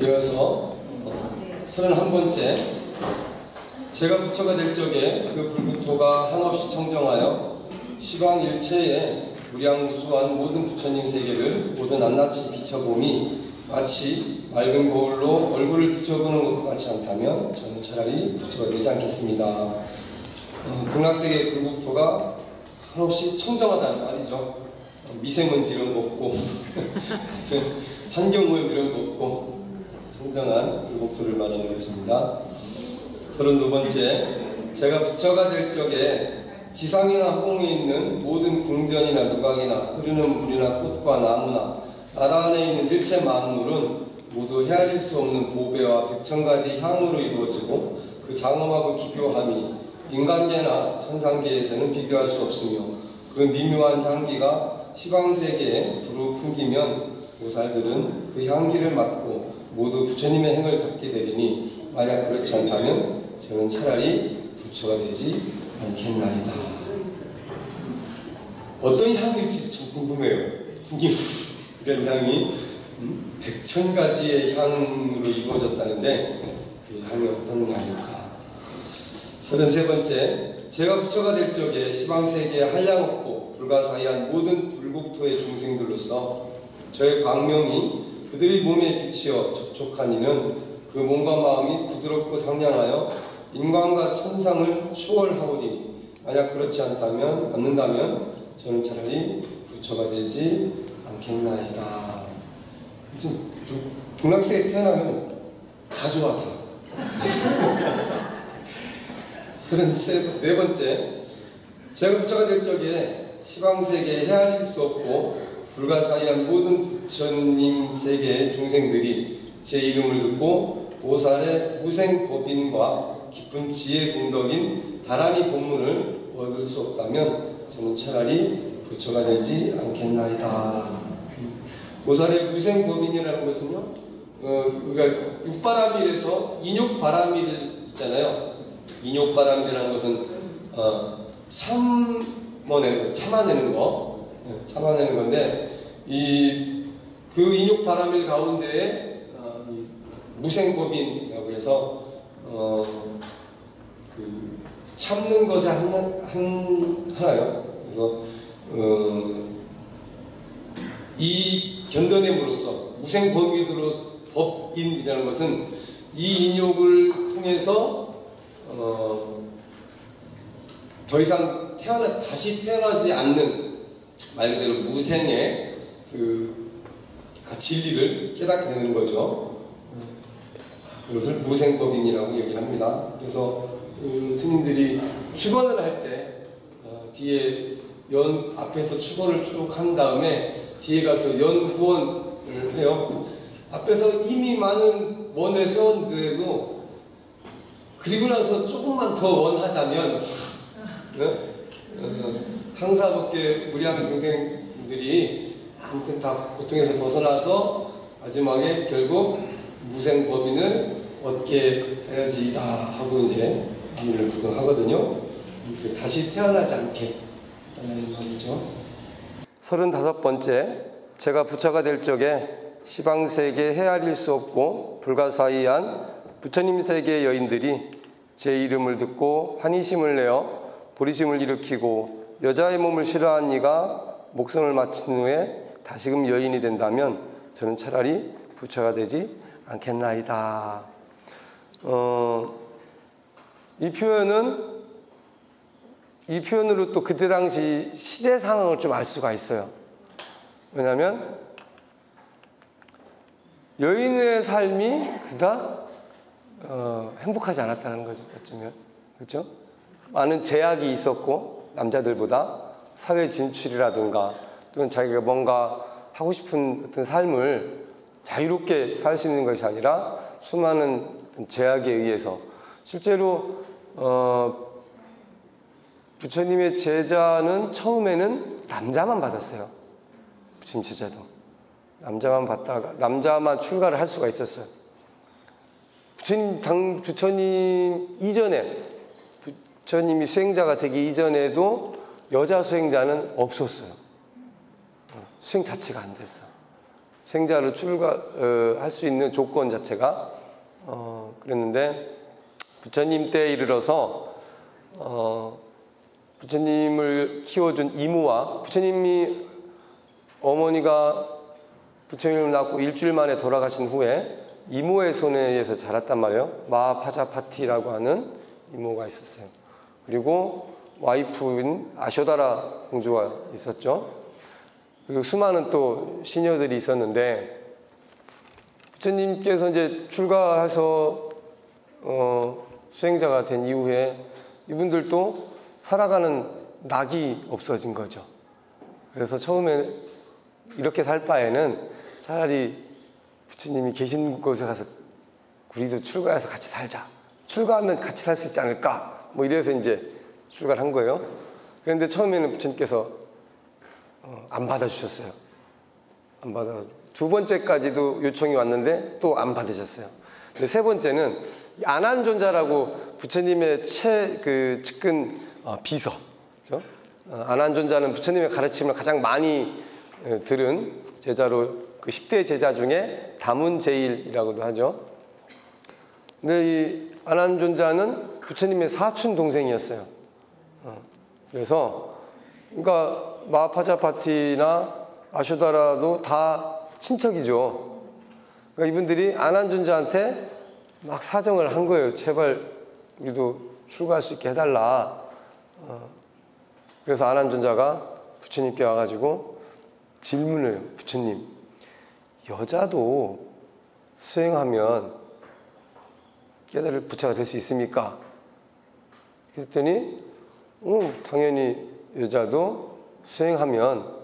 이어서 31번째 제가 부처가 될 적에 그 불국토가 한없이 청정하여 시방 일체에 무량무수한 모든 부처님 세계를 모두 낱낱이 비춰봄이 마치 맑은 거울로 얼굴을 비춰보는 것과 같지 않다면 저는 차라리 부처가 되지 않겠습니다. 극락세계의 불국토가 한없이 청정하다는 말이죠. 미세먼지 이런 거 없고 환경오염 이런 거 없고 청정한 불국토를 말하는 것입니다. 32번째 제가 부처가 될 적에 지상이나 허공에 있는 모든 궁전이나 누각이나 흐르는 물이나 꽃과 나무나 나라 안에 있는 일체 만물은 모두 헤아릴 수 없는 보배와 백천가지 향으로 이루어지고 그 장엄하고 기묘함이 인간계나 천상계에서는 비교할 수 없으며 그 미묘한 향기가 시방세계에 두루 풍기면 보살들은 그 향기를 맡고 모두 부처님의 행을 닦게 되리니 만약 그렇지 않다면 저는 차라리 부처가 되지 않겠나이다. 어떤 향일지 좀 궁금해요. 이런 향이 백천가지의 향으로 이루어졌다는데 그 향이 어떤 향일까? 33번째 제가 부처가 될 적에 시방세계에 한량없고 불가사의한 모든 불국토의 중생들로서 저의 광명이 그들의 몸에 비치어 접촉하니는 그 몸과 마음이 부드럽고 상냥하여 인간과 천상을 추월하오니 만약 그렇지 않는다면 저는 차라리 부처가 되지 않겠나이다. 극락세계에 태어나면 다 좋아 다. 34번째 제가 부처가 될 적에 시방세계에 헤아릴 수 없고 불가사의한 모든 부처님 세계의 중생들이 제 이름을 듣고 보살의 무생법인과 깊은 지혜 공덕인 다란이 본문을 얻을 수 없다면 저는 차라리 부처가 되지 않겠나이다. 보살의 무생법인이라는 것은요, 우리가 육바람일에서 인욕바람일 있잖아요. 인욕바람이라는 것은 참아내는 건데 그 인욕바람일 가운데에 무생법인이라고 해서 그 참는 것에 하나요. 그래서 이 견뎌냄으로써 무생법인이라는 것은 이 인욕을 통해서 더 이상 다시 태어나지 않는 말 그대로 무생의 그 진리를 깨닫게 되는 거죠. 그것을 무생법인이라고 얘기를 합니다. 그래서 스님들이 축원을 할 때 뒤에 연 앞에서 축원을 쭉 한 다음에 뒤에 가서 연 후원을 해요. 앞에서 이미 많은 원을 세웠는데도 그리고 나서 조금만 더 원하자면 상사법계 무량 동생들이 아무튼 다 고통에서 벗어나서 마지막에 결국 무생법인을 얻게 해야지다 하고 이제 법인을 부정하거든요. 다시 태어나지 않게 하는 말이죠. 35번째 제가 부처가 될 적에 시방세계에 헤아릴 수 없고 불가사의한 부처님 세계의 여인들이 제 이름을 듣고 환희심을 내어 보리심을 일으키고 여자의 몸을 싫어한 이가 목숨을 마친 후에 다시금 여인이 된다면 저는 차라리 부처가 되지 않겠나이다. 이 표현으로 또 그때 당시 시대 상황을 좀 알 수가 있어요. 왜냐하면 여인의 삶이 그다 행복하지 않았다는 거죠. 어쩌면 그렇죠? 많은 제약이 있었고 남자들보다 사회 진출이라든가 또는 자기가 뭔가 하고 싶은 어떤 삶을 자유롭게 살 수 있는 것이 아니라 수많은 제약에 의해서 실제로 부처님의 제자는 처음에는 남자만 받았어요. 부처님 제자도 남자만 받다가 남자만 출가를 할 수가 있었어요. 부처님 이전에 부처님이 수행자가 되기 이전에도 여자 수행자는 없었어요. 수행 자체가 안 됐어. 수행자로 출가할 수 있는 조건 자체가 그랬는데 부처님 때에 이르러서 부처님을 키워준 이모와 부처님이 어머니가 부처님을 낳고 일주일 만에 돌아가신 후에 이모의 손에 의해서 자랐단 말이에요. 마하파자파티라고 하는 이모가 있었어요. 그리고 와이프인 아쇼다라 공주가 있었죠. 그리고 수많은 또 시녀들이 있었는데 부처님께서 이제 출가해서 수행자가 된 이후에 이분들도 살아가는 낙이 없어진 거죠. 그래서 처음에 이렇게 살 바에는 차라리 부처님이 계신 곳에 가서 우리도 출가해서 같이 살자. 출가하면 같이 살 수 있지 않을까? 뭐 이래서 이제 출가를 한 거예요. 그런데 처음에는 부처님께서 안 받아주셨어요. 안 받아. 두 번째까지도 요청이 왔는데 또 안 받으셨어요. 근데 세 번째는 안한존자라고 부처님의 측근 비서. 그렇죠? 안한존자는 부처님의 가르침을 가장 많이 들은 제자로 그 10대 제자 중에 다문제일이라고도 하죠. 근데 이 안한존자는 부처님의 사촌 동생이었어요. 그래서 그러니까 마하파자파티나 아쇼다라도 다 친척이죠. 그러니까 이분들이 안한존자한테 막 사정을 한 거예요. 제발 우리도 출가할 수 있게 해달라. 그래서 안한존자가 부처님께 와가지고 질문을 해요. 부처님, 여자도 수행하면 깨달을 부처가 될 수 있습니까? 그랬더니 당연히 여자도 수행하면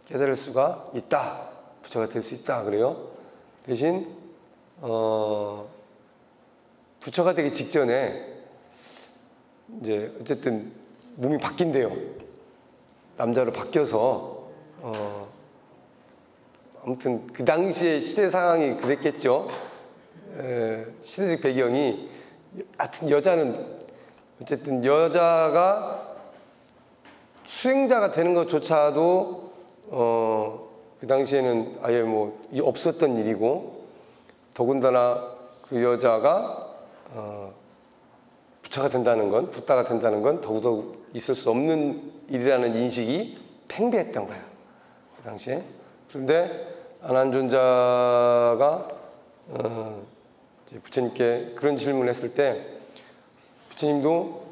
깨달을 수가 있다. 부처가 될 수 있다. 그래요. 대신 부처가 되기 직전에 이제 어쨌든 몸이 바뀐대요. 남자로 바뀌어서 아무튼 그 당시의 시대 상황이 그랬겠죠. 시대적 배경이 하여튼 여자는 어쨌든 여자가 수행자가 되는 것조차도 그 당시에는 아예 뭐 없었던 일이고 더군다나 그 여자가 부처가 된다는 건 붓다가 된다는 건 더더욱 있을 수 없는 일이라는 인식이 팽배했던 거예요. 그 당시에. 그런데 안한존자가 부처님께 그런 질문을 했을 때 부처님도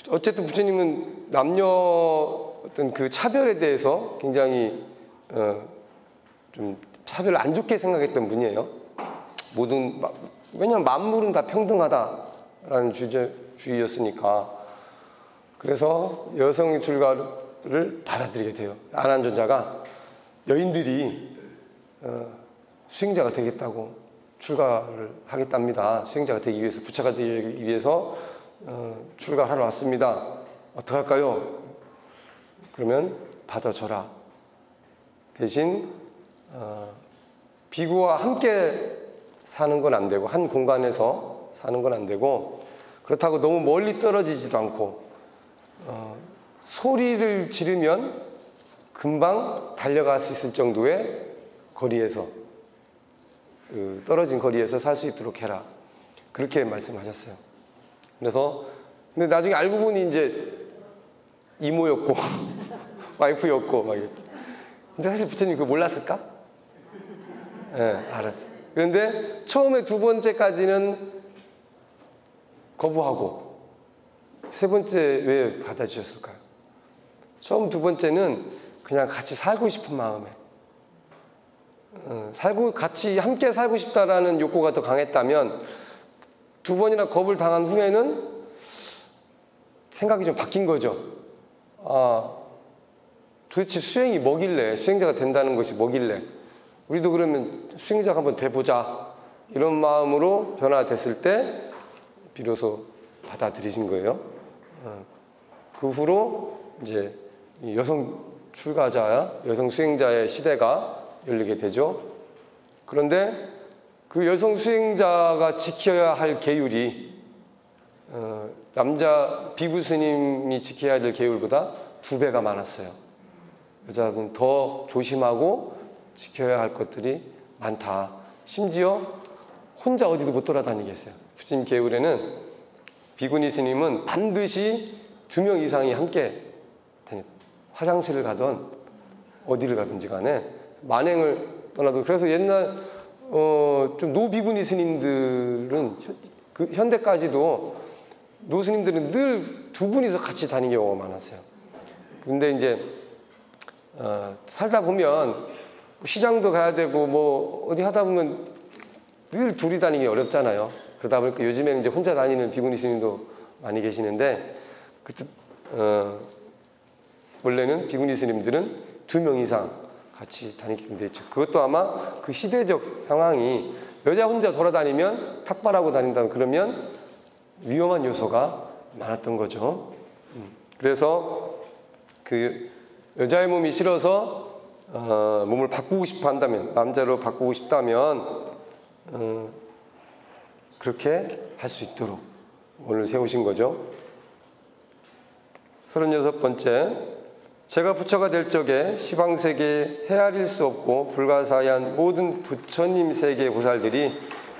어쨌든 부처님은 남녀 어떤 그 차별에 대해서 굉장히 좀 차별을 안 좋게 생각했던 분이에요. 왜냐하면 만물은 다 평등하다라는 주의였으니까. 그래서 여성의 출가를 받아들이게 돼요. 안한존자가 여인들이 수행자가 되겠다고 출가를 하겠답니다. 수행자가 되기 위해서, 부처가 되기 위해서 출가하러 왔습니다. 어떡할까요? 그러면 받아줘라. 대신 비구와 함께 사는 건 안 되고 한 공간에서 사는 건 안 되고 그렇다고 너무 멀리 떨어지지도 않고 소리를 지르면 금방 달려갈 수 있을 정도의 거리에서 떨어진 거리에서 살 수 있도록 해라. 그렇게 말씀하셨어요. 그래서 근데 나중에 알고 보니 이제 이모였고 와이프였고 막 이렇게. 근데 사실 부처님 그거 몰랐을까? 예, 알았어요. 그런데 처음에 두 번째까지는 거부하고 세 번째 왜 받아주셨을까요? 처음 두 번째는 그냥 같이 살고 싶은 마음에 같이 함께 살고 싶다라는 욕구가 더 강했다면 두 번이나 겁을 당한 후에는 생각이 좀 바뀐 거죠. 도대체 수행이 뭐길래, 수행자가 된다는 것이 뭐길래 우리도 그러면 수행자가 한번 돼보자 이런 마음으로 변화됐을 때 비로소 받아들이신 거예요. 그 후로 이제 여성 출가자, 여성 수행자의 시대가 열리게 되죠. 그런데 그 여성 수행자가 지켜야 할 계율이 남자 비구 스님이 지켜야 될 계율보다 2배가 많았어요. 여자는 더 조심하고 지켜야 할 것들이 많다. 심지어 혼자 어디도 못 돌아다니게 했어요. 부처님 계율에는 비구니 스님은 반드시 2명 이상이 함께 다녔다. 화장실을 가든 어디를 가든지 간에 만행을 떠나도. 그래서 옛날 좀 노비구니 스님들은 현대까지도 노 스님들은 늘 2분이서 같이 다니는 경우가 많았어요. 근데 이제 살다 보면 시장도 가야 되고 뭐 어디 하다 보면 늘 둘이 다니기 어렵잖아요. 그러다 보니까 요즘에는 이제 혼자 다니는 비구니 스님도 많이 계시는데, 원래는 비구니 스님들은 2명 이상 같이 다니게 돼 있죠. 그것도 아마 그 시대적 상황이 여자 혼자 돌아다니면 탁발하고 다닌다면 그러면 위험한 요소가 많았던 거죠. 그래서 그 여자의 몸이 싫어서 몸을 바꾸고 싶어 한다면, 남자로 바꾸고 싶다면 그렇게 할 수 있도록 오늘 세우신 거죠. 36번째, 제가 부처가 될 적에 시방세계에 헤아릴 수 없고 불가사의한 모든 부처님 세계 보살들이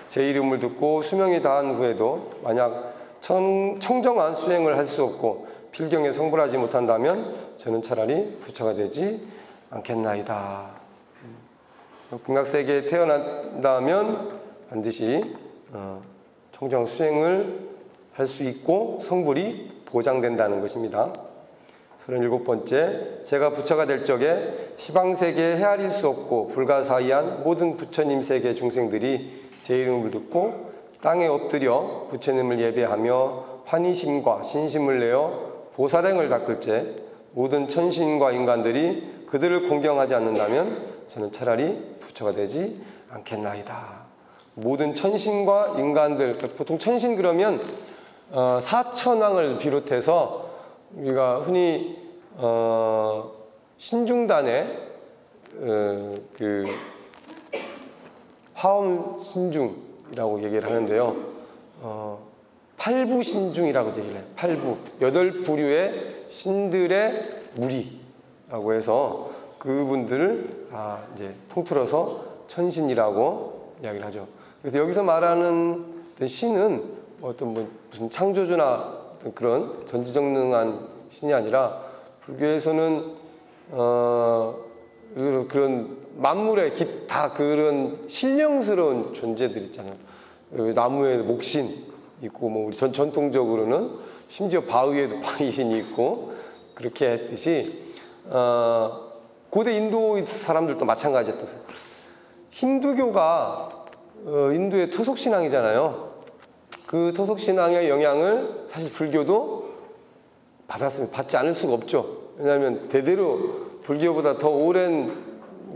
제 이름을 듣고 수명이 다한 후에도 만약 청정한 수행을 할 수 없고 필경에 성불하지 못한다면 저는 차라리 부처가 되지 않겠나이다. 극락세계에 태어난다면 반드시 청정 수행을 할 수 있고 성불이 보장된다는 것입니다. 37번째, 제가 부처가 될 적에 시방세계에 헤아릴 수 없고 불가사의한 모든 부처님 세계 중생들이 제 이름을 듣고 땅에 엎드려 부처님을 예배하며 환희심과 신심을 내어 보살행을 닦을 때 모든 천신과 인간들이 그들을 공경하지 않는다면 저는 차라리 부처가 되지 않겠나이다. 모든 천신과 인간들, 보통 천신 그러면 사천왕을 비롯해서 우리가 흔히 신중단의 그 화엄신중이라고 얘기를 하는데요. 팔부신중이라고 얘기를 해요. 팔부, 8부류의 신들의 무리라고 해서 그분들을 이제 통틀어서 천신이라고 이야기를 하죠. 그래서 여기서 말하는 신은 무슨 창조주나 어떤 그런 전지전능한 신이 아니라, 불교에서는 그런 만물의 다 그런 신령스러운 존재들 있잖아요. 나무에 목신 있고, 뭐 우리 전통적으로는 심지어 바위에도 바위신이 있고, 그렇게 했듯이 고대 인도 사람들도 마찬가지였어요. 힌두교가 인도의 토속신앙이잖아요. 그 토속신앙의 영향을 사실 불교도 받지 않을 수가 없죠. 왜냐하면 대대로 불교보다 더 오랜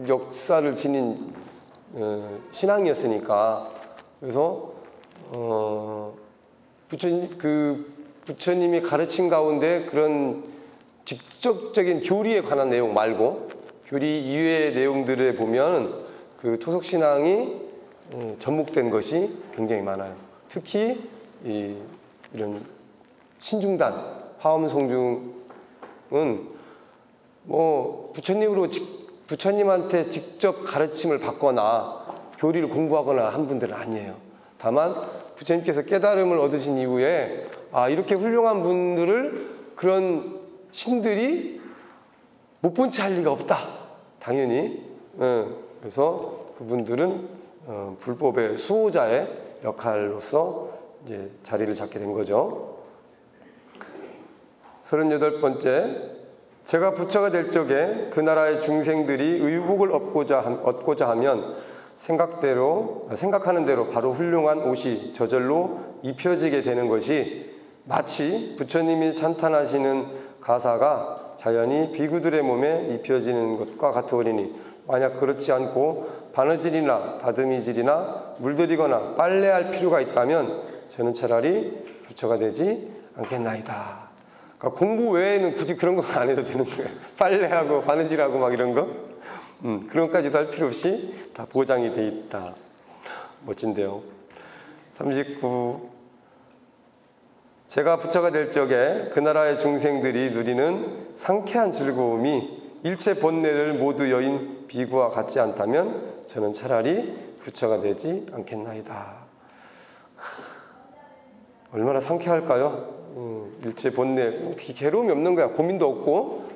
역사를 지닌 신앙이었으니까. 그래서 부처님이 가르친 가운데 그런 직접적인 교리에 관한 내용 말고 교리 이외의 내용들에 보면 그 토속신앙이 접목된 것이 굉장히 많아요. 특히 이런 신중단, 화엄성중은 뭐 부처님한테 직접 가르침을 받거나 교리를 공부하거나 한 분들은 아니에요. 다만 부처님께서 깨달음을 얻으신 이후에 이렇게 훌륭한 분들을 그런 신들이 못 본 채 할 리가 없다. 당연히. 그래서 그분들은 불법의 수호자의 역할로서 이제 자리를 잡게 된 거죠. 38번째, 제가 부처가 될 적에 그 나라의 중생들이 의복을 얻고자 하면 생각하는 대로 바로 훌륭한 옷이 저절로 입혀지게 되는 것이 마치 부처님이 찬탄하시는 가사가 자연히 비구들의 몸에 입혀지는 것과 같으리니, 만약 그렇지 않고 바느질이나 다듬이질이나 물들이거나 빨래할 필요가 있다면 저는 차라리 부처가 되지 않겠나이다. 그러니까 공부 외에는 굳이 그런 거 안 해도 되는 거예요. 빨래하고 바느질하고 막 이런 거, 그런 것까지도 할 필요 없이 다 보장이 돼 있다. 멋진데요. 39. 제가 부처가 될 적에 그 나라의 중생들이 누리는 상쾌한 즐거움이 일체 번뇌를 모두 여인 비구와 같지 않다면 저는 차라리 부처가 되지 않겠나이다. 얼마나 상쾌할까요? 일체 번뇌, 괴로움이 없는 거야. 고민도 없고.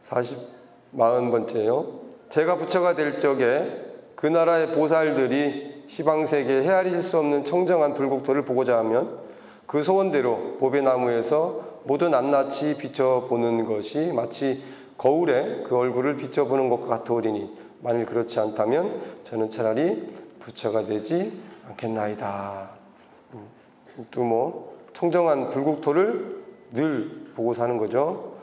40번째요. 제가 부처가 될 적에 그 나라의 보살들이 시방세계에 헤아릴 수 없는 청정한 불국토를 보고자 하면 그 소원대로 보배나무에서 모두 낱낱이 비춰보는 것이 마치 거울에 그 얼굴을 비춰보는 것과 같으오리니 만일 그렇지 않다면 저는 차라리 부처가 되지 않겠나이다. 또 뭐 청정한 불국토를 늘 보고 사는 거죠.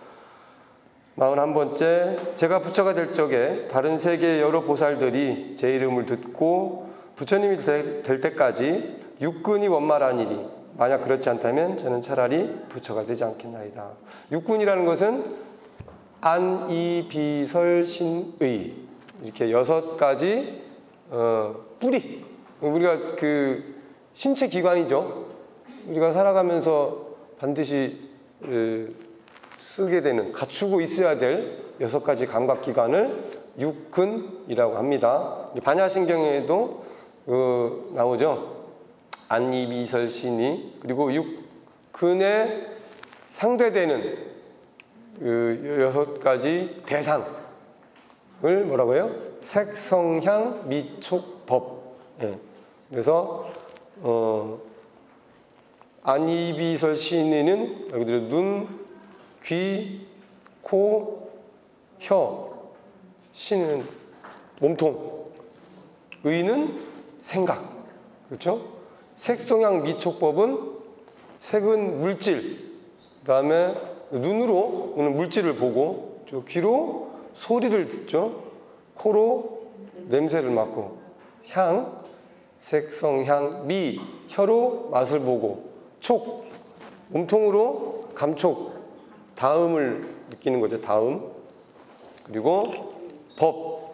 41번째, 제가 부처가 될 적에 다른 세계의 여러 보살들이 제 이름을 듣고 부처님이 될 때까지 육근이 원말하니리 만약 그렇지 않다면 저는 차라리 부처가 되지 않겠나이다. 육근이라는 것은 안, 이, 비, 설, 신, 의 이렇게 6가지 뿌리, 우리가 그 신체 기관이죠. 우리가 살아가면서 반드시 쓰게 되는, 갖추고 있어야 될 6가지 감각기관을 육근이라고 합니다. 반야신경에도 나오죠. 안이비설신이. 그리고 육근에 상대되는 6가지 대상을 뭐라고 해요? 색성향 미촉법. 예. 그래서 안이비설신이는 여기 들어 눈, 귀, 코, 혀, 신은 몸통, 의는 생각, 그렇죠? 색성향 미촉법은 색은 물질, 그 다음에 눈으로 물질을 보고, 귀로 소리를 듣죠? 코로 냄새를 맡고, 향, 색성향, 미, 혀로 맛을 보고, 촉, 몸통으로 감촉, 다음을 느끼는 거죠. 다음. 그리고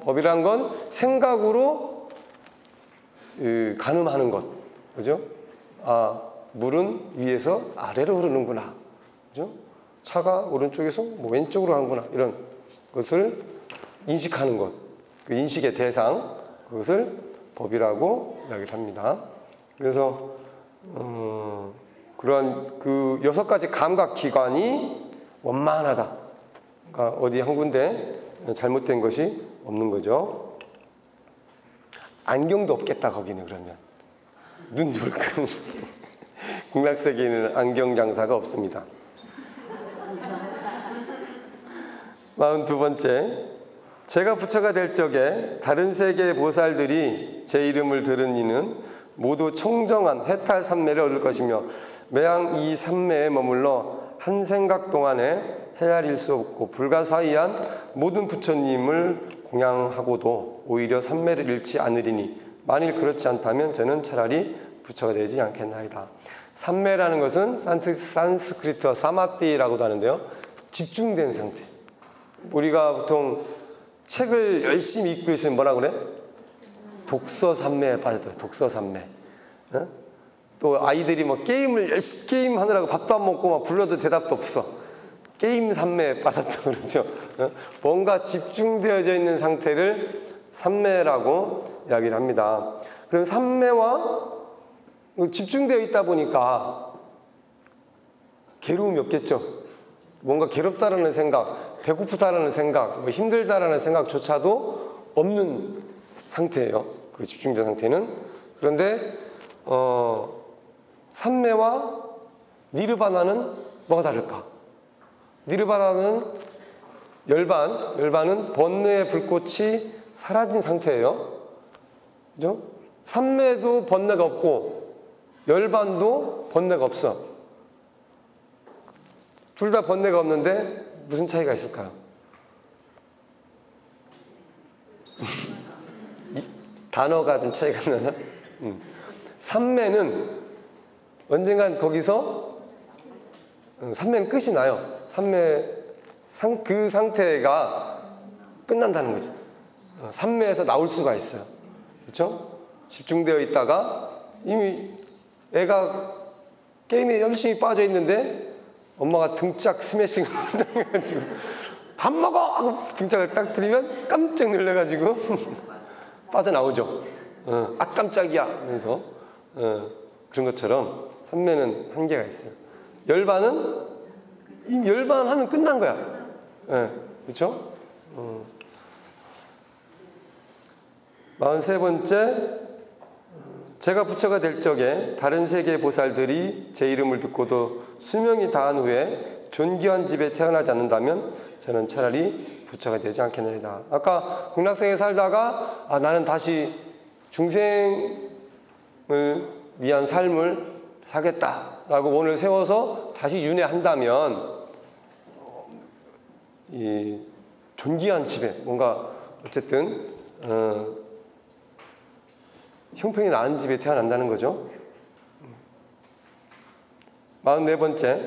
법이란 건 생각으로 가늠하는 것. 그죠? 아, 물은 위에서 아래로 흐르는구나. 그죠? 차가 오른쪽에서 뭐 왼쪽으로 하는구나. 이런 것을 인식하는 것. 그 인식의 대상, 그것을 법이라고 이야기를 합니다. 그래서 그러한 그 6가지 감각기관이 원만하다. 그러니까 어디 한 군데 잘못된 것이 없는 거죠. 안경도 없겠다 거기는. 그러면 눈도 그렇고 극락세계에는 안경 장사가 없습니다. 42번째, 제가 부처가 될 적에 다른 세계의 보살들이 제 이름을 들은 이는 모두 청정한 해탈 삼매를 얻을 것이며 매양 이 삼매에 머물러 한 생각 동안에 헤아릴 수 없고 불가사의한 모든 부처님을 공양하고도 오히려 삼매를 잃지 않으리니 만일 그렇지 않다면 저는 차라리 부처가 되지 않겠나이다. 삼매라는 것은 산스크리트어 사마띠라고도 하는데요. 집중된 상태. 우리가 보통 책을 열심히 읽고 있으면 뭐라 그래? 독서 삼매에 빠졌다. 독서 삼매. 또 아이들이 뭐 게임을 열심히 게임 하느라고 밥도 안 먹고 막 불러도 대답도 없어. 게임 삼매에 빠졌다 그러죠. 뭔가 집중되어져 있는 상태를 삼매라고 이야기를 합니다. 그럼 삼매와 집중되어 있다 보니까 괴로움이 없겠죠. 뭔가 괴롭다라는 생각, 배고프다라는 생각, 뭐 힘들다라는 생각조차도 없는 상태예요. 그 집중된 상태는. 그런데 삼매와 니르바나는 뭐가 다를까? 니르바나는 열반은 번뇌의 불꽃이 사라진 상태예요. 그죠? 삼매도 번뇌가 없고 열반도 번뇌가 없어. 둘 다 번뇌가 없는데 무슨 차이가 있을까요? 단어가 좀 차이가 나나? 삼매는 언젠간 거기서 삼매는 끝이 나요. 그 상태가 끝난다는 거죠. 삼매에서 나올 수가 있어요. 그렇죠? 집중되어 있다가 이미 애가 게임에 열심히 빠져 있는데 엄마가 등짝 스매싱을 해가지고 밥 먹어! 하고 등짝을 딱 들이면 깜짝 놀래가지고 빠져나오죠. 아 깜짝이야 하면서 그런 것처럼 삼매는 한계가 있어요. 열반은 이 열반하면 끝난 거야. 그렇죠? 43번째, 제가 부처가 될 적에 다른 세계의 보살들이 제 이름을 듣고도 수명이 다한 후에 존귀한 집에 태어나지 않는다면 저는 차라리 부처가 되지 않겠나이다. 아까 극락세계에 살다가 나는 다시 중생을 위한 삶을 사겠다라고 원을 세워서 다시 윤회한다면 이 존귀한 집에 뭔가 어쨌든 형편이 나은 집에 태어난다는 거죠. 44번째,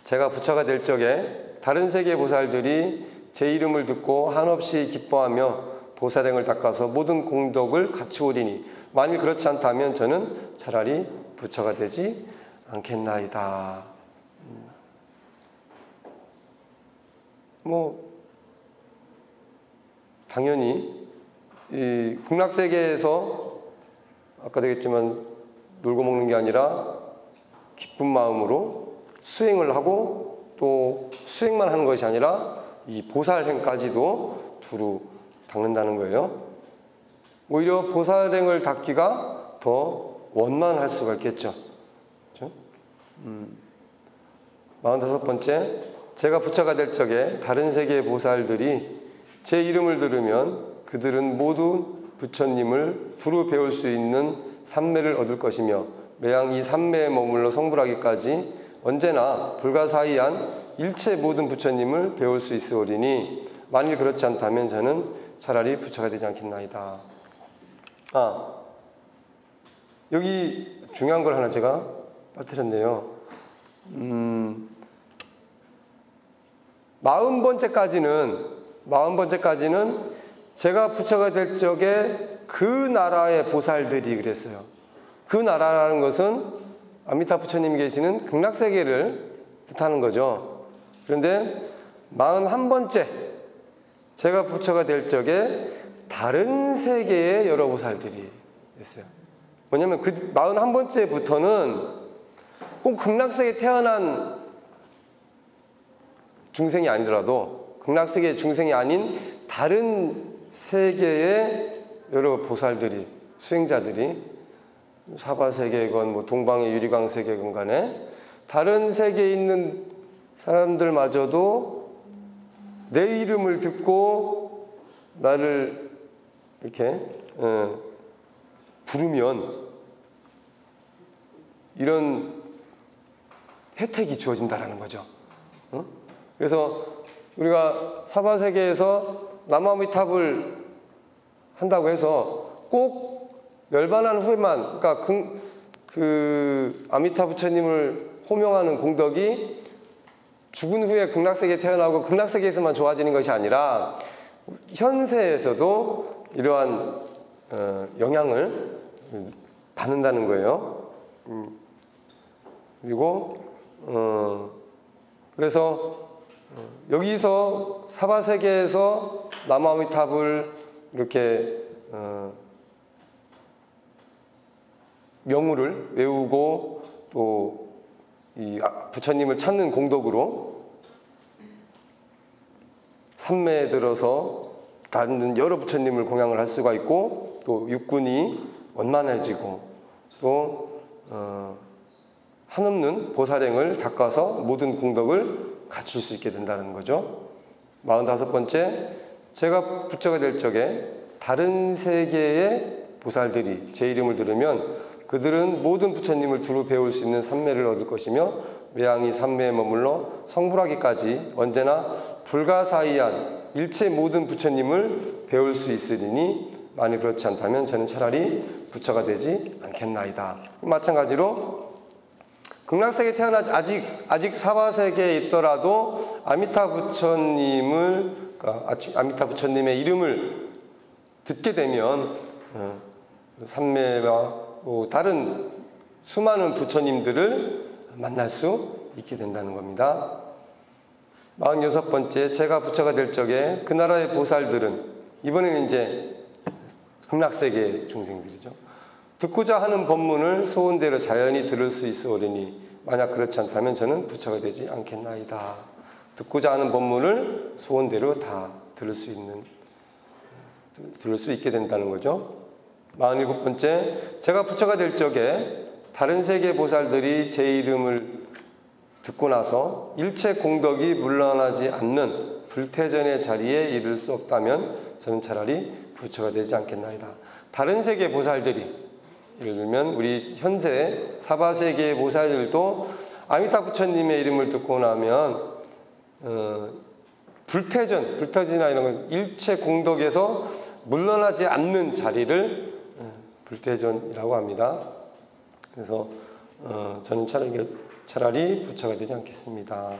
제가 부처가 될 적에 다른 세계 보살들이 제 이름을 듣고 한없이 기뻐하며 보살행을 닦아서 모든 공덕을 갖추오리니 만일 그렇지 않다면 저는 차라리 부처가 되지 않겠나이다. 당연히 이 극락세계에서 아까도 얘기했지만 놀고 먹는 게 아니라 기쁜 마음으로 수행을 하고 또 수행만 하는 것이 아니라 이 보살행까지도 두루 닦는다는 거예요. 오히려 보살행을 닦기가 더 원만할 수가 있겠죠. 그렇죠? 45번째, 제가 부처가 될 적에 다른 세계의 보살들이 제 이름을 들으면 그들은 모두 부처님을 두루 배울 수 있는 삼매를 얻을 것이며 매양 이 삼매에 머물러 성불하기까지 언제나 불가사의한 일체 모든 부처님을 배울 수 있으오리니 만일 그렇지 않다면 저는 차라리 부처가 되지 않겠나이다. 여기 중요한 걸 하나 제가 빠뜨렸네요. 40번째까지는 제가 부처가 될 적에 그 나라의 보살들이 그랬어요. 그 나라라는 것은 아미타 부처님이 계시는 극락세계를 뜻하는 거죠. 그런데 41번째, 제가 부처가 될 적에 다른 세계의 여러 보살들이 있어요. 뭐냐면 그 41번째부터는 꼭 극락세계에 태어난 중생이 아니더라도 극락세계의 중생이 아닌 다른 세계의 여러 보살들이, 수행자들이 사바세계건 동방의 유리광세계건 간에 다른 세계에 있는 사람들마저도 내 이름을 듣고 나를 이렇게 부르면 이런 혜택이 주어진다라는 거죠. 그래서 우리가 사바세계에서 남아미탑을 한다고 해서 꼭 열반한 후에만, 그러니까 그 아미타 부처님을 호명하는 공덕이 죽은 후에 극락세계에 태어나고 극락세계에서만 좋아지는 것이 아니라 현세에서도 이러한 영향을 받는다는 거예요. 그리고 그래서 여기서 사바세계에서 남아미탑을 이렇게 명우를 외우고 또 이 부처님을 찾는 공덕으로 삼매에 들어서 다른 여러 부처님을 공양을 할 수가 있고 또 육군이 원만해지고 또 한없는 보살행을 닦아서 모든 공덕을 갖출 수 있게 된다는 거죠. 45번째, 제가 부처가 될 적에 다른 세계의 보살들이 제 이름을 들으면 그들은 모든 부처님을 두루 배울 수 있는 삼매를 얻을 것이며 매양이 삼매에 머물러 성불하기까지 언제나 불가사의한 일체 모든 부처님을 배울 수 있으리니 만일 그렇지 않다면 저는 차라리 부처가 되지 않겠나이다. 마찬가지로 극락세계에 태어나지 아직 사바세계에 있더라도 아미타 부처님을, 그러니까 아미타 부처님의 이름을 듣게 되면 삼매와 다른 수많은 부처님들을 만날 수 있게 된다는 겁니다. 46번째, 제가 부처가 될 적에 그 나라의 보살들은, 이번에는 이제 극락세계 중생들이죠. 듣고자 하는 법문을 소원대로 자연히 들을 수 있으오리니 만약 그렇지 않다면 저는 부처가 되지 않겠나이다. 듣고자 하는 법문을 소원대로 다 들을 수 있게 된다는 거죠. 47번째, 제가 부처가 될 적에 다른 세계 보살들이 제 이름을 듣고 나서 일체 공덕이 물러나지 않는 불태전의 자리에 이를 수 없다면 저는 차라리 부처가 되지 않겠나이다. 다른 세계 보살들이, 예를 들면 우리 현재 사바세계의 보살들도 아미타 부처님의 이름을 듣고 나면 불태전이나 이런 건 일체 공덕에서 물러나지 않는 자리를 불태전이라고 합니다. 그래서 저는 차라리 부처가 되지 않겠습니다.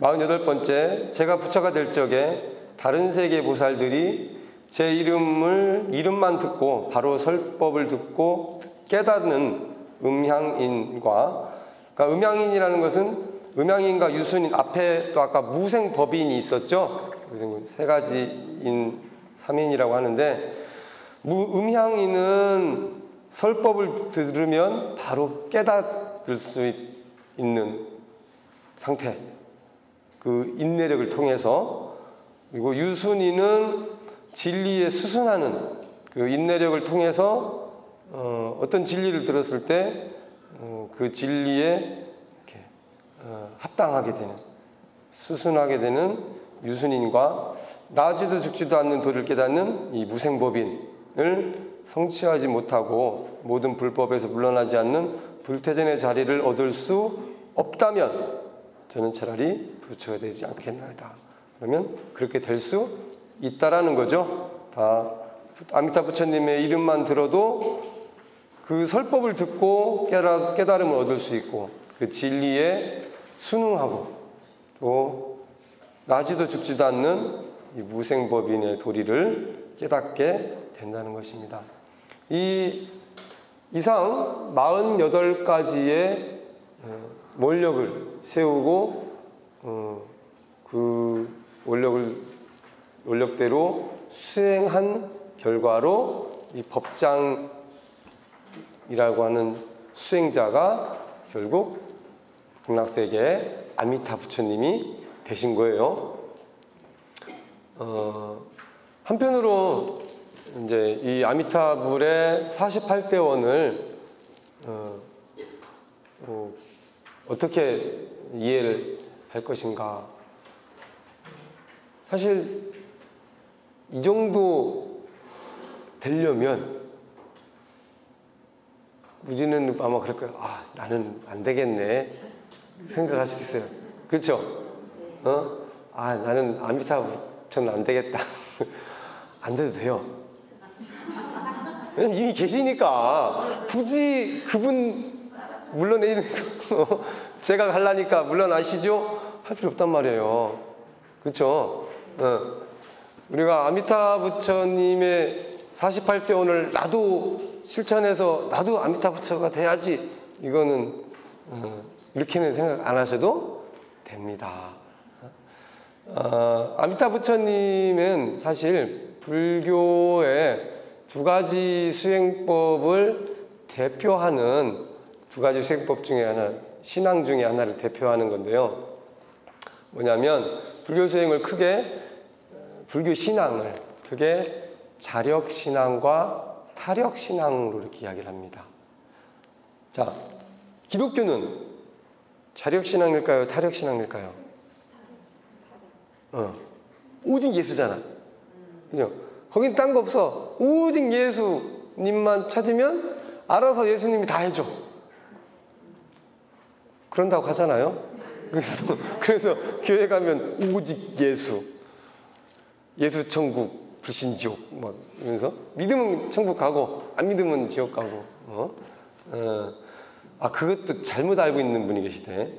48번째, 제가 부처가 될 적에 다른 세계 보살들이 제 이름만 듣고 바로 설법을 듣고 깨닫는 음향인과, 그러니까 음향인이라는 것은 음향인과 유순인, 앞에 또 아까 무생법인이 있었죠. 세 가지인 3인이라고 하는데, 음향인은 설법을 들으면 바로 깨닫을 수 있는 상태, 그 인내력을 통해서. 그리고 유순인은 진리에 수순하는 그 인내력을 통해서 어떤 진리를 들었을 때 그 진리에 이렇게 합당하게 되는, 수순하게 되는 유순인과, 나지도 죽지도 않는 도를 깨닫는 이 무생법인을 성취하지 못하고 모든 불법에서 물러나지 않는 불태전의 자리를 얻을 수 없다면 저는 차라리 부처가 되지 않겠나이다. 그러면 그렇게 될 수 있다라는 거죠. 다 아미타 부처님의 이름만 들어도 그 설법을 듣고 깨달음을 얻을 수 있고, 그 진리에 순응하고 또 나지도 죽지도 않는 이 무생법인의 도리를 깨닫게 된다는 것입니다. 이 이상 48가지의 원력을 세우고 그 원력대로 수행한 결과로 이 법장이라고 하는 수행자가 결국 극락세계의 아미타 부처님이 되신 거예요. 한편으로 이제 이 아미타불의 48대원을 어떻게 이해를 할 것인가. 사실 이 정도 되려면 우리는 아마 그럴 거예요. 아, 나는 안 되겠네 생각할 수 있어요. 그렇죠? 아, 나는 아미타부처는 안 되겠다. 안 돼도 돼요. 왜냐면 이미 계시니까 굳이 그분 물러내는 거 제가 가려니까 물러나시죠? 할 필요 없단 말이에요. 그렇죠? 우리가 아미타 부처님의 48대원을 나도 실천해서 나도 아미타 부처가 돼야지, 이거는 이렇게는 생각 안 하셔도 됩니다. 아미타 부처님은 사실 불교의 두 가지 수행법을 대표하는, 두 가지 수행법 중에 하나, 신앙 중에 하나를 대표하는 건데요. 뭐냐면 불교 수행을 불교 신앙을 크게 자력신앙과 타력신앙으로 이렇게 이야기를 합니다. 자, 기독교는 자력신앙일까요? 타력신앙일까요? 오직 예수잖아. 그죠? 거긴 딴 거 없어. 오직 예수님만 찾으면 알아서 예수님이 다 해줘. 그런다고 하잖아요. 그래서 교회 가면 오직 예수 천국, 불신 지옥 막 이러면서, 믿으면 천국 가고 안 믿으면 지옥 가고. 그것도 잘못 알고 있는 분이 계시대.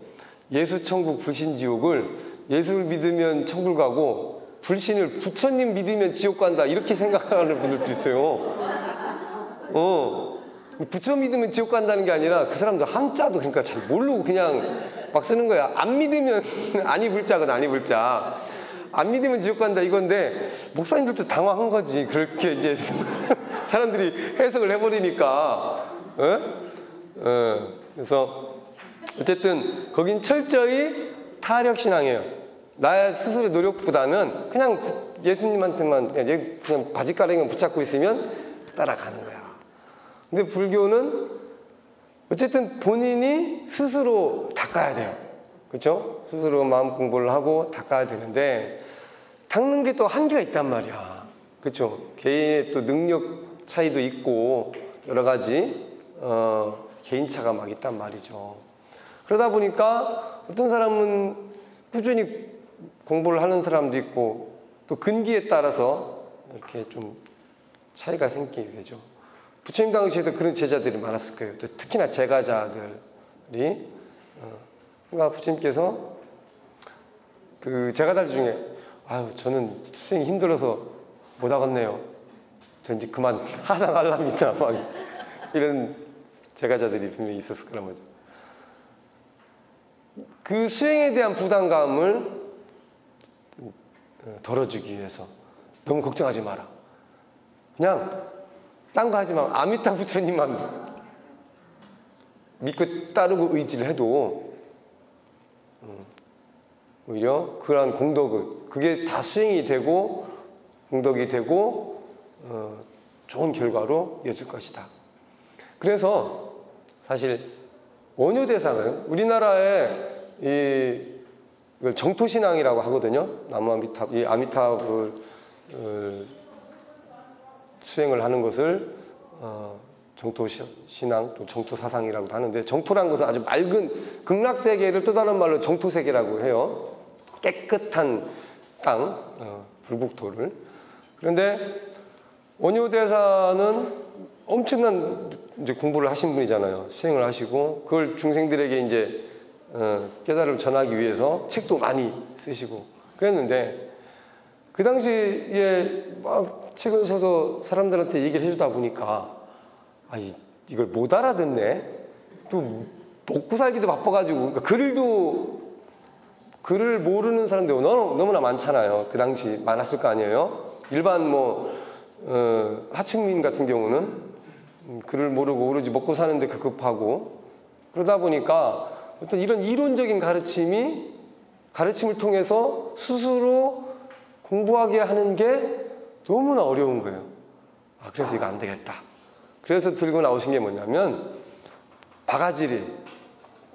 예수 천국, 불신 지옥을 예수를 믿으면 천국 가고 불신을 부처님 믿으면 지옥 간다, 이렇게 생각하는 분들도 있어요. 부처 믿으면 지옥 간다는 게 아니라 그 사람들 한자도 그러니까 잘 모르고 그냥 막 쓰는 거야. 안 믿으면 아니 불자거든, 아니 불자. 안 믿으면 지옥 간다 이건데 목사님들도 당황한 거지. 그렇게 이제 사람들이 해석을 해버리니까. 그래서 어쨌든 거긴 철저히 타력신앙이에요. 나의 스스로의 노력보다는 그냥 예수님한테만 그냥 바지가랑이만 붙잡고 있으면 따라가는 거야. 근데 불교는 어쨌든 본인이 스스로 닦아야 돼요. 그렇죠? 스스로 마음 공부를 하고 닦아야 되는데 닦는 게 또 한계가 있단 말이야. 그렇죠? 개인의 또 능력 차이도 있고 여러 가지 개인차가 막 있단 말이죠. 그러다 보니까 어떤 사람은 꾸준히 공부를 하는 사람도 있고 또 근기에 따라서 이렇게 좀 차이가 생기게 되죠. 부처님 당시에도 그런 제자들이 많았을 거예요. 또 특히나 제가자들이. 그러니까 부처님께서 그 제가들 중에 아유 저는 수행이 힘들어서 못 하겠네요. 저 이제 그만 하상할랍니다. 막 이런 제가자들이 분명히 있었을 거란 말이죠. 그 수행에 대한 부담감을 덜어주기 위해서 너무 걱정하지 마라. 그냥 딴 거 하지 마. 아미타 부처님만 믿고 따르고 의지를 해도 오히려 그러한 공덕을 그게 다 수행이 되고 공덕이 되고 좋은 결과로 이어질 것이다. 그래서 사실 원효대사는 우리나라에 이걸 정토신앙이라고 하거든요. 나무아미탑, 이 아미탑을 수행을 하는 것을 정토신앙, 또 정토사상이라고도 하는데 정토라는 것은 아주 맑은 극락세계를 또 다른 말로 정토세계라고 해요. 깨끗한 땅, 불국토를. 그런데 원효대사는 엄청난 이제 공부를 하신 분이잖아요. 수행을 하시고 그걸 중생들에게 이제 깨달음을 전하기 위해서 책도 많이 쓰시고 그랬는데 그 당시에 막 책을 써서 사람들한테 얘기를 해주다 보니까 아, 이걸 못 알아듣네. 또 먹고 살기도 바빠가지고 그러니까 글을 모르는 사람들이 너무나 많잖아요. 그 당시 많았을 거 아니에요. 일반 하층민 같은 경우는 글을 모르고 오로지 먹고 사는데 급급하고 그러다 보니까 어떤 이런 이론적인 가르침을 통해서 스스로 공부하게 하는 게 너무나 어려운 거예요. 아, 그래서 이거 안 되겠다. 그래서 들고 나오신 게 뭐냐면 바가지를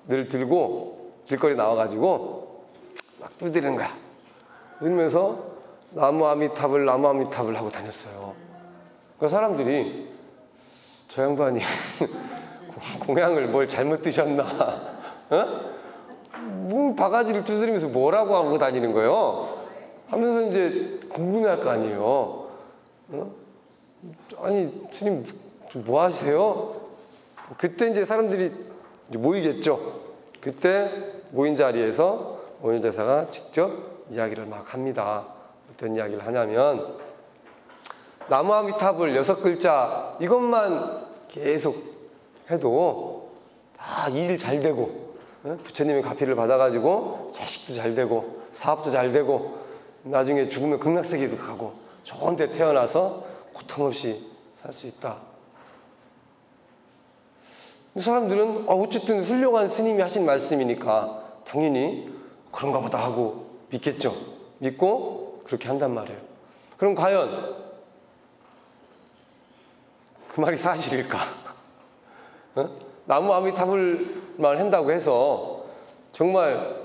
들고 길거리 나와가지고 막 두드리는 거야. 그러면서 나무 아미탑을 하고 다녔어요. 그 사람들이 저 양반이 공양을 뭘 잘못 드셨나? 뭐 바가지를 두드리면서 뭐라고 하고 다니는 거예요? 하면서 이제 궁금해할 거 아니에요. 아니 스님 뭐 하세요? 그때 이제 사람들이 이제 모이겠죠. 그때 모인 자리에서 원효대사가 직접 이야기를 막 합니다. 어떤 이야기를 하냐면 나무아미탑을 6글자 이것만 계속 해도 다 일 잘 되고 부처님의 가피를 받아가지고 자식도 잘 되고 사업도 잘 되고 나중에 죽으면 극락세계도 가고 좋은 데 태어나서 고통 없이 살 수 있다. 이 사람들은 어쨌든 훌륭한 스님이 하신 말씀이니까 당연히 그런가 보다 하고 믿겠죠. 믿고 그렇게 한단 말이에요. 그럼 과연 그 말이 사실일까? 나무 아미타불만 한다고 해서 정말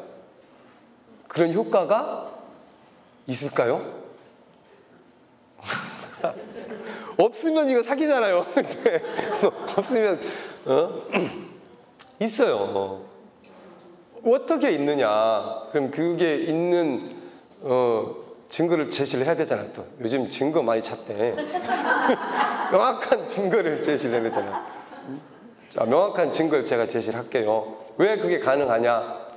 그런 효과가 있을까요? 없으면 이거 사기잖아요. 근데 없으면 있어요. 어떻게 있느냐? 그럼 그게 있는 증거를 제시를 해야 되잖아. 또 요즘 증거 많이 찾대. 명확한 증거를 제시를 해야 되잖아. 자, 명확한 증거를 제가 제시를 할게요. 왜 그게 가능하냐?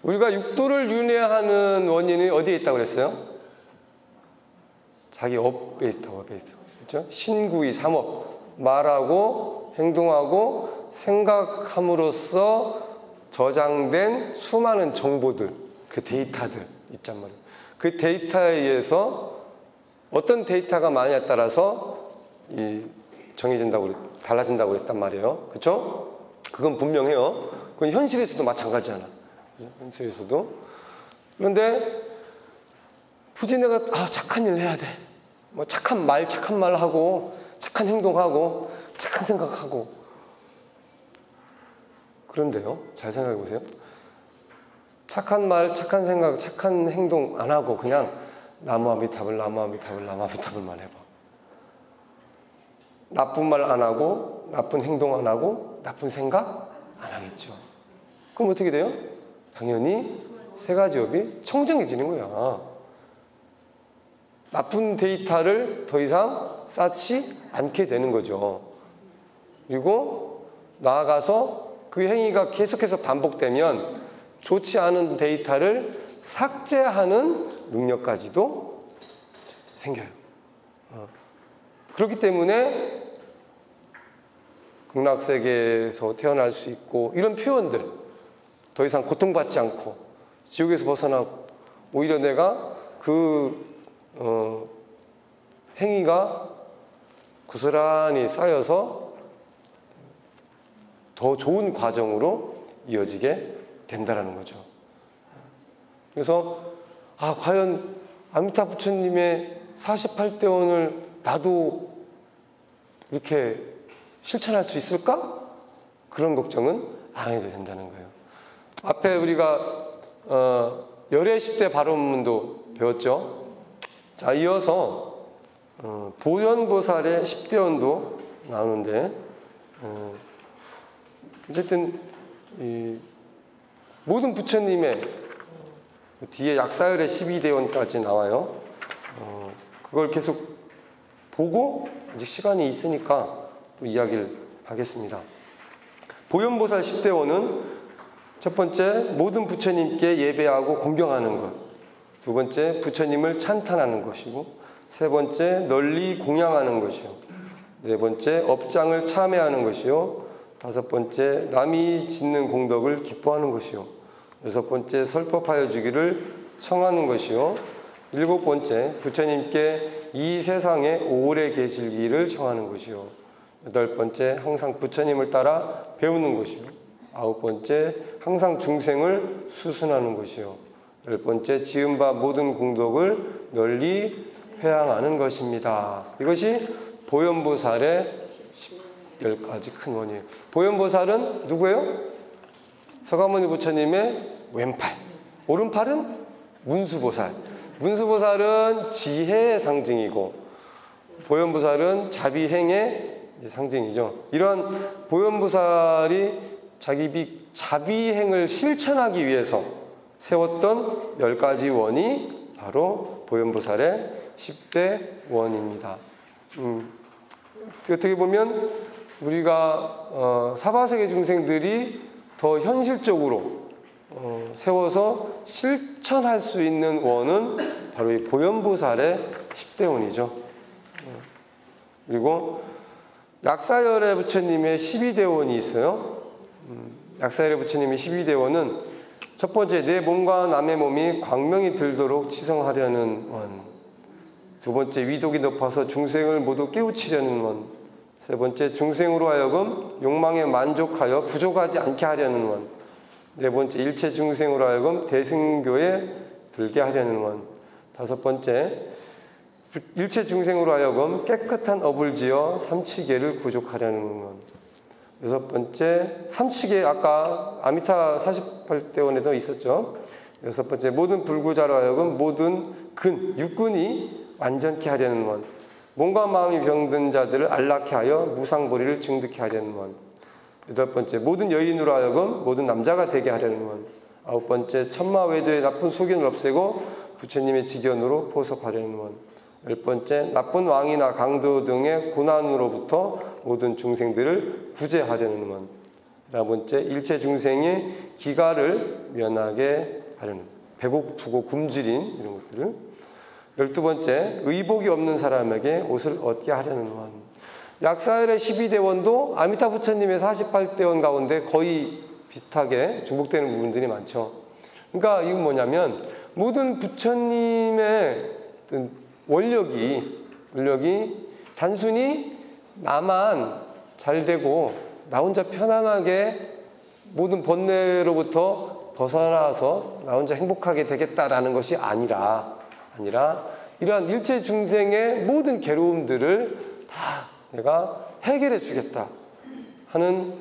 우리가 육도를 윤회하는 원인이 어디에 있다고 그랬어요? 자기 업에 있다고, 업에 있다고. 그렇죠? 신구의 삼업. 말하고 행동하고 생각함으로써 저장된 수많은 정보들, 그 데이터들 있단 말이에요. 그 데이터에 의해서 어떤 데이터가 많냐에 따라서 달라진다고 그랬단 말이에요. 그렇죠? 그건 분명해요. 그건 현실에서도 마찬가지잖아. 현실에서도. 그런데 굳이 내가 착한 일 해야 돼. 뭐 착한 말 하고 착한 행동하고 착한 생각하고. 그런데요. 잘 생각해 보세요. 착한 말, 착한 생각, 착한 행동 안 하고 그냥 나무아미타불만 해봐. 나쁜 말 안 하고 나쁜 행동 안 하고 나쁜 생각 안 하겠죠. 그럼 어떻게 돼요? 당연히 세 가지 업이 청정해지는 거야. 나쁜 데이터를 더 이상 쌓지 않게 되는 거죠. 그리고 나아가서 그 행위가 계속해서 반복되면 좋지 않은 데이터를 삭제하는 능력까지도 생겨요. 그렇기 때문에 극락세계에서 태어날 수 있고 이런 표현들 더 이상 고통받지 않고 지옥에서 벗어나고 오히려 내가 그 행위가 고스란히 쌓여서 더 좋은 과정으로 이어지게 된다라는 거죠. 그래서 과연 아미타 부처님의 48대원을 나도 이렇게 실천할 수 있을까? 그런 걱정은 안 해도 된다는 거예요. 앞에 우리가 열애 10대 발언문도 배웠죠. 자, 이어서 보현보살의 10대원도 나오는데 어쨌든 모든 부처님의 뒤에 약사열의 12대원까지 나와요. 그걸 계속 보고 이제 시간이 있으니까 또 이야기를 하겠습니다. 보현보살 10대원은 첫 번째, 모든 부처님께 예배하고 공경하는 것. 두 번째, 부처님을 찬탄하는 것이고, 세 번째, 널리 공양하는 것이요. 네 번째, 업장을 참회하는 것이요. 다섯 번째, 남이 짓는 공덕을 기뻐하는 것이요. 여섯 번째, 설법하여 주기를 청하는 것이요. 일곱 번째, 부처님께 이 세상에 오래 계시기를 청하는 것이요. 여덟 번째, 항상 부처님을 따라 배우는 것이요. 아홉 번째, 항상 중생을 수순하는 것이요. 열 번째, 지은 바 모든 공덕을 널리 회양하는 것입니다. 이것이 보현보살의 10가지 큰 원이에요. 보현보살은 누구예요? 서가모니 부처님의 왼팔, 오른팔은 문수보살. 문수보살은 지혜의 상징이고 보현보살은 자비행의 상징이죠. 이런 보현보살이 자비행을 실천하기 위해서 세웠던 10가지 원이 바로 보현보살의 10대 원입니다. 어떻게 보면 우리가 사바세계 중생들이 더 현실적으로 세워서 실천할 수 있는 원은 바로 이 보현보살의 10대 원이죠. 그리고 약사열의 부처님의 12대 원이 있어요. 약사열의 부처님의 12대 원은 첫 번째, 내 몸과 남의 몸이 광명이 들도록 치성하려는 원. 두 번째, 위독이 높아서 중생을 모두 깨우치려는 원. 세 번째, 중생으로 하여금 욕망에 만족하여 부족하지 않게 하려는 원. 네 번째, 일체 중생으로 하여금 대승교에 들게 하려는 원. 다섯 번째, 일체 중생으로 하여금 깨끗한 업을 지어 삼치계를 구족하려는 원. 여섯 번째, 삼치계 아까 아미타 48대원에도 있었죠. 여섯 번째, 모든 불구자로 하여금 모든 육근이 완전케 하려는 원. 몸과 마음이 병든 자들을 안락케 하여 무상보리를 증득케 하려는 원. 여덟 번째, 모든 여인으로 하여금 모든 남자가 되게 하려는 원. 아홉 번째, 천마외도의 나쁜 소견을 없애고 부처님의 직연으로 포섭하려는 원. 열 번째, 나쁜 왕이나 강도 등의 고난으로부터 모든 중생들을 구제하려는 원. 열 번째, 일체 중생의 기가를 면하게 하려는, 배고프고 굶주린 이런 것들을. 12번째, 의복이 없는 사람에게 옷을 얻게 하려는 원. 약사열의 12대원도 아미타 부처님의 48대원 가운데 거의 비슷하게 중복되는 부분들이 많죠. 그러니까 이건 뭐냐면 모든 부처님의 어떤 원력이 단순히 나만 잘 되고 나 혼자 편안하게 모든 번뇌로부터 벗어나서 나 혼자 행복하게 되겠다라는 것이 아니라 이러한 일체 중생의 모든 괴로움들을 다 내가 해결해 주겠다 하는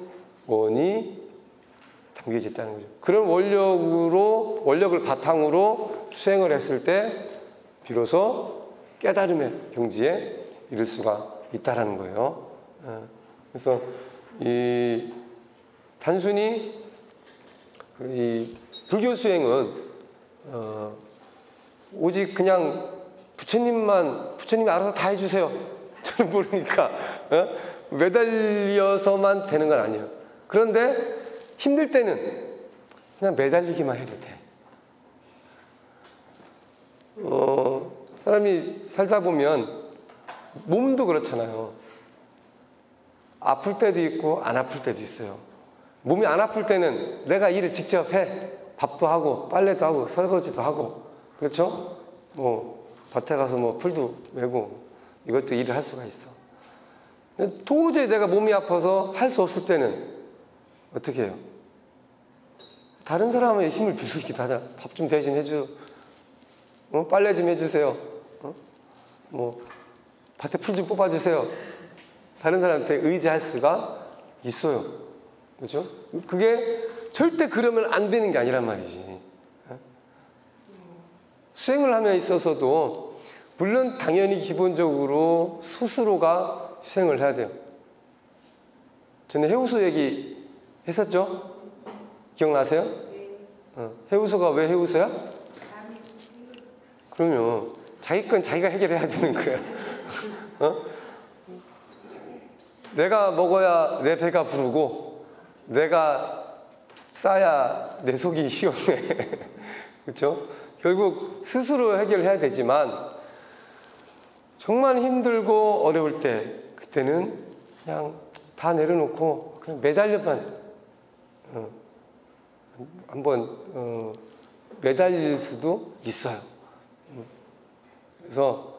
원이 담겨져 있다는 거죠. 그런 원력을 바탕으로 수행을 했을 때 비로소 깨달음의 경지에 이를 수가 있다라는 거예요. 그래서 단순히 이 불교 수행은 오직 그냥 부처님이 알아서 다 해주세요. 저는 모르니까 매달려서만 되는 건 아니에요. 그런데 힘들 때는 그냥 매달리기만 해도 돼. 사람이 살다 보면 몸도 그렇잖아요. 아플 때도 있고 안 아플 때도 있어요. 몸이 안 아플 때는 내가 일을 직접 해. 밥도 하고 빨래도 하고 설거지도 하고 그렇죠? 밭에 가서 풀도 메고 이것도 일을 할 수가 있어. 근데 도저히 내가 몸이 아파서 할 수 없을 때는 어떻게 해요? 다른 사람의 힘을 빌리기도 하잖아. 밥 좀 대신 해줘. 빨래 좀 해주세요. 밭에 풀 좀 뽑아주세요. 다른 사람한테 의지할 수가 있어요. 그렇죠? 그게 절대 그러면 안 되는 게 아니란 말이지. 수행을 함에 있어서도 물론 당연히 기본적으로 스스로가 수행을 해야 돼요. 전에 해우소 얘기 했었죠? 기억나세요? 해우소가 왜 해우소야? 그러면 자기 건 자기가 해결해야 되는 거야. 내가 먹어야 내 배가 부르고 내가 싸야 내 속이 시원해. 그렇죠? 결국 스스로 해결해야 되지만 정말 힘들고 어려울 때 그때는 그냥 다 내려놓고 그냥 매달려만 한번 매달릴 수도 있어요. 그래서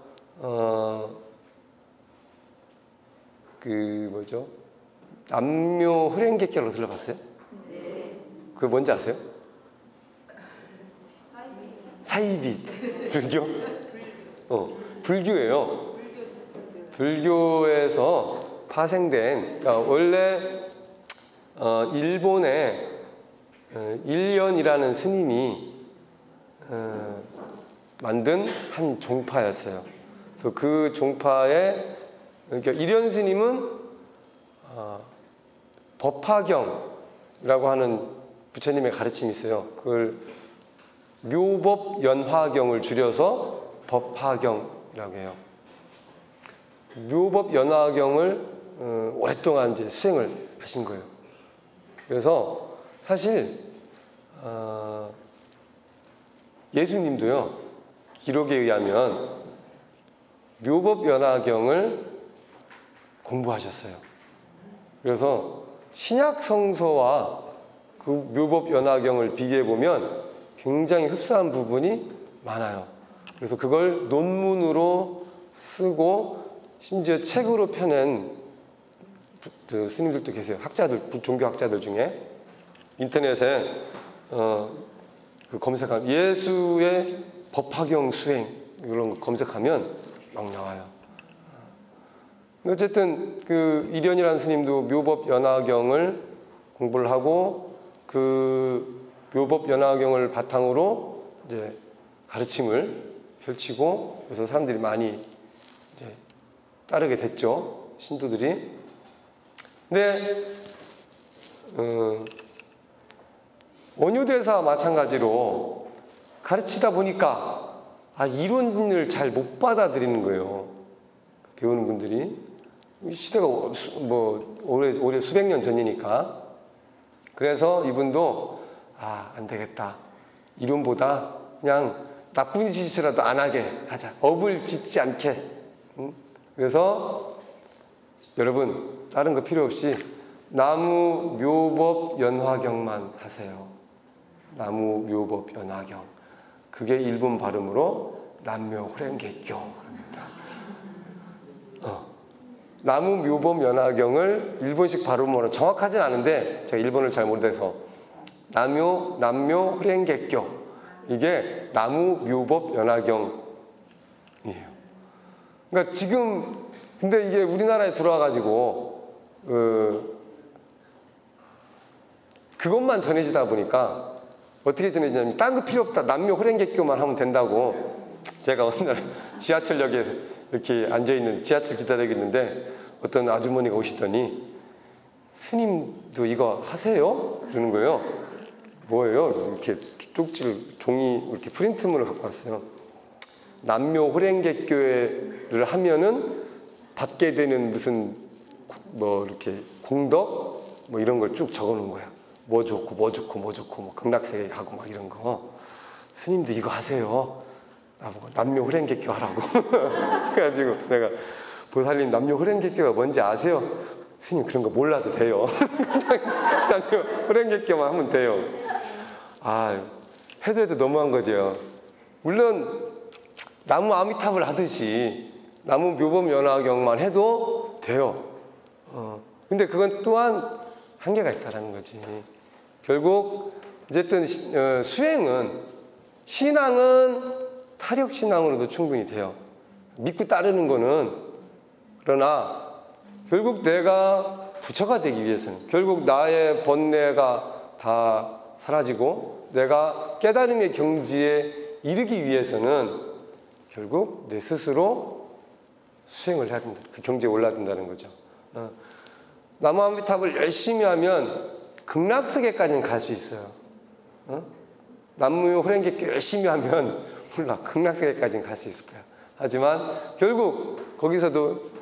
남묘 흐랭객결로 들어봤어요? 네. 그게 뭔지 아세요? 사이비. 불교? 불교예요. 불교에서 파생된, 그러니까 원래 일본의 일련이라는 스님이 만든 한 종파였어요. 그래서 그 종파의, 그러니까 일련 스님은 법화경이라고 하는 부처님의 가르침이 있어요. 그걸 묘법연화경을 줄여서 법화경이라고 해요. 묘법연화경을 오랫동안 이제 수행을 하신 거예요. 그래서 사실 예수님도요, 기록에 의하면 묘법연화경을 공부하셨어요. 그래서 신약 성서와 그 묘법연화경을 비교해 보면 굉장히 흡사한 부분이 많아요. 그래서 그걸 논문으로 쓰고 심지어 책으로 펴낸 그 스님들도 계세요. 학자들, 종교학자들 중에. 인터넷에 그 검색하면 예수의 법화경 수행 이런 거 검색하면 막 나와요. 어쨌든 그 일련이라는 스님도 묘법연화경을 공부를 하고 그 묘법연화경을 바탕으로 이제 가르침을 펼치고 그래서 사람들이 많이 이제 따르게 됐죠. 신도들이. 근데 원효대사와 마찬가지로 가르치다 보니까 이론을 잘 못 받아들이는 거예요. 배우는 분들이. 시대가 올해 수백 년 전이니까. 그래서 이분도 안 되겠다. 이론보다 그냥 나쁜 짓이라도 안 하게 하자. 업을 짓지 않게. 그래서 여러분 다른 거 필요 없이 나무 묘법 연화경만 하세요. 나무 묘법 연화경. 그게 일본 발음으로 남묘호랭개교. 나무 묘법 연화경을 일본식 발음으로 정확하진 않은데 제가 일본을 잘 못해서 남묘호랭개교. 이게 나무 묘법 연화경이에요. 그러니까 지금 근데 이게 우리나라에 들어와가지고 그것만 전해지다 보니까 어떻게 전해지냐면 딴 거 필요 없다. 남묘호랭개교만 하면 된다고. 제가 어느 날 지하철역에 이렇게 앉아있는 지하철 기다리고 있는데 어떤 아주머니가 오시더니 스님도 이거 하세요? 그러는 거예요. 뭐예요? 이렇게 쪽지를 종이 이렇게 프린트물을 갖고 왔어요. 남묘호랭개교를 하면은 받게 되는 무슨 뭐 이렇게 공덕 뭐 이런 걸 쭉 적어놓은 거예요. 뭐 좋고 뭐 좋고 뭐 좋고 뭐 극락세계 가고 막 이런 거. 스님도 이거 하세요. 나보고 남묘호랭개교 하라고. 그래가지고 내가 보살님 남묘호랭개교가 뭔지 아세요? 스님 그런 거 몰라도 돼요. 남묘호랭개교만 하면 돼요. 아, 해도 너무한 거죠. 물론 나무 아미탑을 하듯이 나무 묘법 연화경만 해도 돼요. 근데 그건 또한 한계가 있다라는 거지. 결국 어쨌든 수행은 신앙은 타력 신앙으로도 충분히 돼요. 믿고 따르는 거는 그러나 결국 내가 부처가 되기 위해서는 결국 나의 번뇌가 다 사라지고 내가 깨달음의 경지에 이르기 위해서는 결국 내 스스로 수행을 해야 된다. 그 경지에 올라야 된다는 거죠. 나무아미탑을 열심히 하면 극락세계까지는 갈 수 있어요. 남묘호랭개교 열심히 하면 몰라 극락세계까지는 갈 수 있을 거야. 하지만 결국 거기서도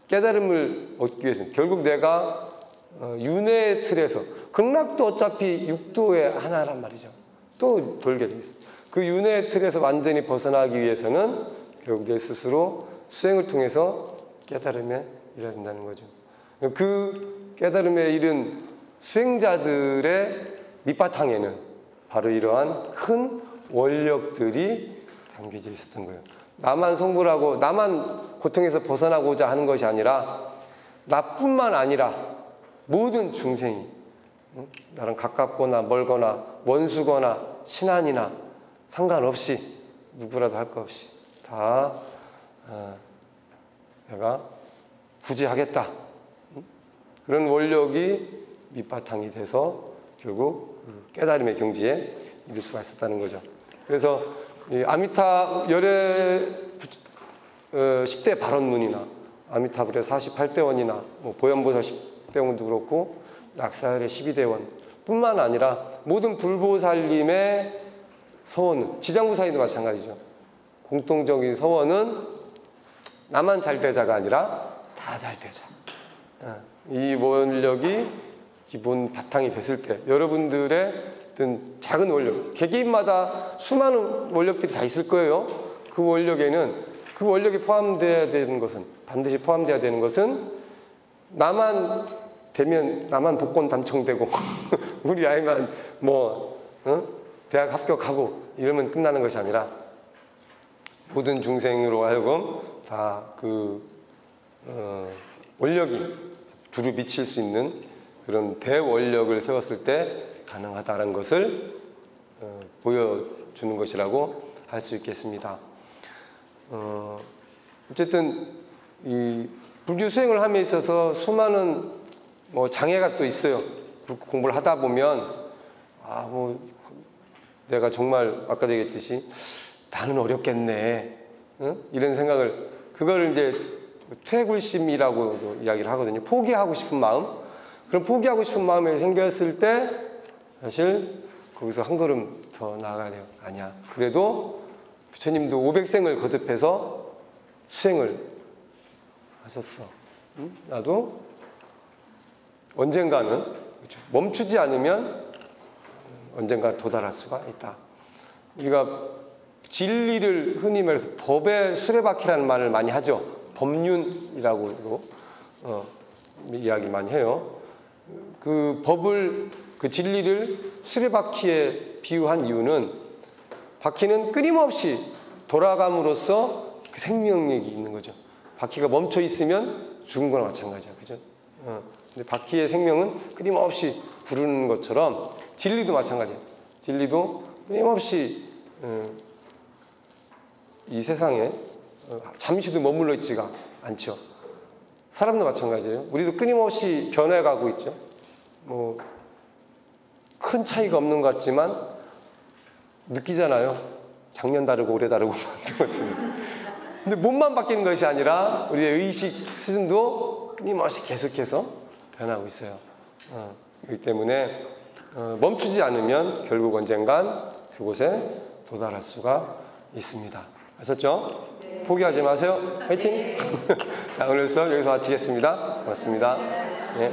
깨달음을 얻기 위해서는 결국 내가 윤회의 틀에서 극락도 어차피 육도의 하나란 말이죠. 또 돌게 돼 있어요. 그 윤회의 틀에서 완전히 벗어나기 위해서는 결국 내 스스로 수행을 통해서 깨달음에 이르야 된다는 거죠. 그 깨달음에 이른 수행자들의 밑바탕에는 바로 이러한 큰 원력들이 담겨져 있었던 거예요. 나만 성불하고 나만 고통에서 벗어나고자 하는 것이 아니라 나뿐만 아니라 모든 중생이 나랑 가깝거나 멀거나 원수거나 친한이나 상관없이 누구라도 할 것 없이 다 내가 구제하겠다. 그런 원력이 밑바탕이 돼서 결국 깨달음의 경지에 이룰 수가 있었다는 거죠. 그래서 이 아미타 열애 10대 발언문이나 아미타불의 48대원이나 뭐 보현보살 10대원도 그렇고 낙사열의 12대원 뿐만 아니라 모든 불보살님의 서원은 지장부사님도 마찬가지죠. 공통적인 서원은 나만 잘 되자가 아니라 다 잘 되자. 이 원력이 기본 바탕이 됐을 때 여러분들의 어떤 작은 원력, 개개인마다 수많은 원력들이 다 있을 거예요. 그 원력에는 그 원력이 포함되어야 되는 것은 반드시 포함되어야 되는 것은 나만 되면 나만 복권 당첨되고 우리 아이만 뭐 대학 합격하고 이러면 끝나는 것이 아니라 모든 중생으로 하여금 다 그 원력이 두루 미칠 수 있는 그런 대원력을 세웠을 때 가능하다는 것을 보여주는 것이라고 할 수 있겠습니다. 어쨌든 이 불교 수행을 함에 있어서 수많은 뭐 장애가 또 있어요. 공부를 하다 보면 뭐 내가 정말 아까도 얘기했듯이 나는 어렵겠네. 이런 생각을 그걸 이제 퇴굴심이라고 이야기를 하거든요. 포기하고 싶은 마음. 그럼 포기하고 싶은 마음이 생겼을 때 사실 거기서 한 걸음 더 나아가야 돼요. 아니야. 그래도 부처님도 500생을 거듭해서 수행을 하셨어. 나도 언젠가는 멈추지 않으면 언젠가 도달할 수가 있다. 우리가 진리를 흔히 말해서 법의 수레바퀴라는 말을 많이 하죠. 법륜이라고 이야기 많이 해요. 그 법을, 그 진리를 수레바퀴에 비유한 이유는 바퀴는 끊임없이 돌아감으로써 그 생명력이 있는 거죠. 바퀴가 멈춰 있으면 죽은 거나 마찬가지야. 그죠? 근데 바퀴의 생명은 끊임없이 부르는 것처럼 진리도 마찬가지야. 진리도 끊임없이 이 세상에 잠시도 머물러 있지가 않죠. 사람도 마찬가지예요. 우리도 끊임없이 변해가고 있죠. 뭐 큰 차이가 없는 것 같지만 느끼잖아요. 작년 다르고 올해 다르고. 근데 몸만 바뀌는 것이 아니라 우리의 의식 수준도 끊임없이 계속해서 변하고 있어요. 그렇기 때문에 멈추지 않으면 결국 언젠간 그곳에 도달할 수가 있습니다. 아셨죠? 네. 포기하지 마세요. 화이팅! 자, 오늘 수업 여기서 마치겠습니다. 고맙습니다. 네.